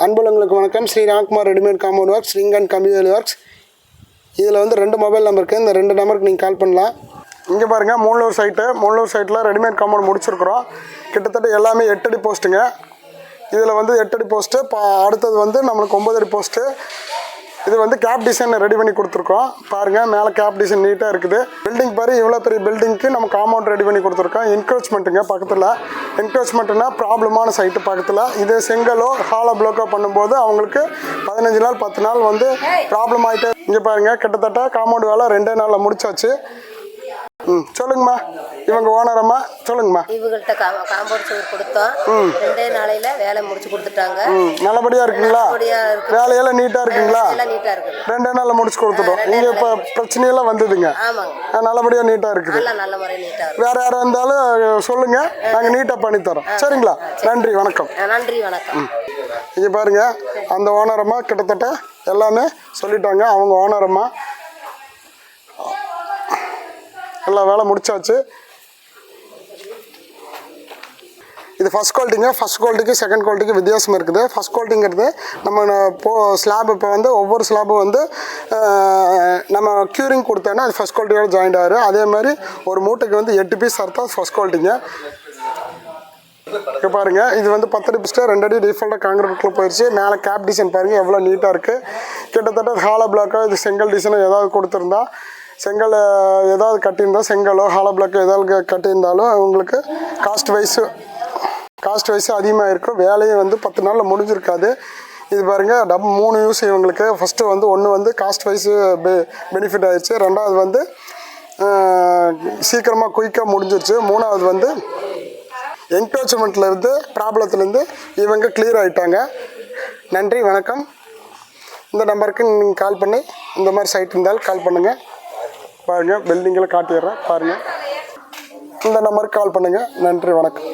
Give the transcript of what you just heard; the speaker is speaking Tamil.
அன்புள்ளவங்களுக்கு வணக்கம். Shri Ramkumar readymade compound works, ring and கம்பிவேலி ஒர்க்ஸ். இதில் வந்து 2 மொபைல் நம்பர் இருக்குது. இந்த 2 நம்பருக்கு நீங்கள் கால் பண்ணலாம். இங்கே பாருங்கள், மூலூர் சைட்டில் ரெடிமேட் காம்பவுண்ட் முடிச்சிருக்கிறோம். கிட்டத்தட்ட எல்லாமே 8 அடி போஸ்ட்டுங்க. இதில் வந்து 8 அடி போஸ்ட்டு, அடுத்தது வந்து நம்மளுக்கு 9 அடி போஸ்ட்டு. இது வந்து கேப் டிசைன் ரெடி பண்ணி கொடுத்துருக்கோம். பாருங்கள், மேலே கேப் டிசைன் நீட்டாக இருக்குது. பில்டிங் பாரு, இவ்வளோ பெரிய பில்டிங்க்கு நம்ம காம்பவுண்ட் ரெடி பண்ணி கொடுத்துருக்கோம். என்க்ரோச்மெண்ட்டுங்க பக்கத்தில். என்க்ரோச்மெண்ட்டுனா ப்ராப்ளமான சைட்டு பக்கத்தில். இதே செங்கலோ ஹாலோ ப்ளோக்கோ பண்ணும்போது அவங்களுக்கு 15 நாள் 10 நாள் வந்து ப்ராப்ளம் ஆகிட்டே. இங்கே பாருங்கள், கிட்டத்தட்ட காம்பவுண்ட் வேலை 2 நாளில் முடிச்சாச்சு. சொல்லுங்கம்மா, இவங்க ஓனரம்மா, சொல்லுங்கம்மா. இவங்கள்ட்ட காம்பவுண்ட் சுவர் கொடுத்தோம். 2 நாளையில வேலை முடிச்சு கொடுத்துட்டாங்க. நல்லபடியா இருக்குங்களா? வேலையெல்லாம் நீட்டா இருக்குங்களா? 2 நாள்ல முடிச்சு கொடுத்துட்டோம். நீங்க இப்ப பிரச்சனையெல்லாம் வந்ததுங்க. நல்லபடியா நீட்டா இருக்குது. நல்ல முறை நீட்டா. வேற யாரா இருந்தாலும் சொல்லுங்க, நாங்க நீட்டா பண்ணி தரோம். சரிங்களா? நன்றி, வணக்கம். நன்றி, வணக்கம். இங்க பாருங்க, அந்த ஓனரம்மா கிட்டத்தட்ட எல்லாமே சொல்லிட்டாங்க. அவங்க ஓனரம்மா எல்லா வேலை முடிச்சாச்சு. இது ஃபஸ்ட் குவாலிட்டிங்க. ஃபஸ்ட் குவாலிட்டிக்கு செகண்ட் குவாலிட்டிக்கு வித்தியாசம் இருக்குது. ஃபஸ்ட் குவாலிட்டிங்கிறது நம்ம ஸ்லாப் இப்போ வந்து ஒவ்வொரு ஸ்லாபும் வந்து நம்ம க்யூரிங் கொடுத்தோன்னா அது ஃபஸ்ட் குவாலிட்டியோட ஜாயிண்ட் ஆகிடும். அதே மாதிரி ஒரு மூட்டைக்கு வந்து 8 பீஸ் அறுத்தா ஃபஸ்ட் குவாலிட்டிங்க. இப்போ பாருங்கள், இது வந்து 10 அடி பிஸ்ட்டு 2 அடி டிஃபால்ட்டாக காங்கிரீட்டில் போயிடுச்சு. மேலே கேப் டிசைன் பாருங்கள் எவ்வளோ நீட்டாக இருக்குது. கிட்டத்தட்ட ஹாலோ பிளாக்கோ இது செங்கல் டிசைனோ ஏதாவது கொடுத்துருந்தா, செங்கல் ஏதாவது கட்டியிருந்தா, செங்கலோ ஹாலோ பிளாக்கோ ஏதாவது கட்டியிருந்தாலும் அவங்களுக்கு காஸ்ட் வைஸு அதிகமாக இருக்கும். வேலையும் வந்து 10 நாளில் முடிஞ்சிருக்காது. இது பாருங்கள், 3 யூஸ் இவங்களுக்கு. ஃபஸ்ட்டு வந்து ஒன்று வந்து காஸ்ட் வைஸு பெனிஃபிட் ஆகிடுச்சு. 2வது வந்து சீக்கிரமாக குயிக்காக முடிஞ்சிருச்சு. 3வது வந்து என்க்ரோச்மெண்ட்லேருந்து ப்ராப்ளத்துலேருந்து இவங்க கிளியர் ஆகிட்டாங்க. நன்றி, வணக்கம். இந்த நம்பருக்கு நீங்கள் கால் பண்ணி இந்த மாதிரி சைட் இருந்தாலும் கால் பண்ணுங்கள். பாருங்கள், பில்டிங்கில் காட்டிடுறேன் பாருங்கள். இந்த நம்பருக்கு கால் பண்ணுங்கள். நன்றி, வணக்கம்.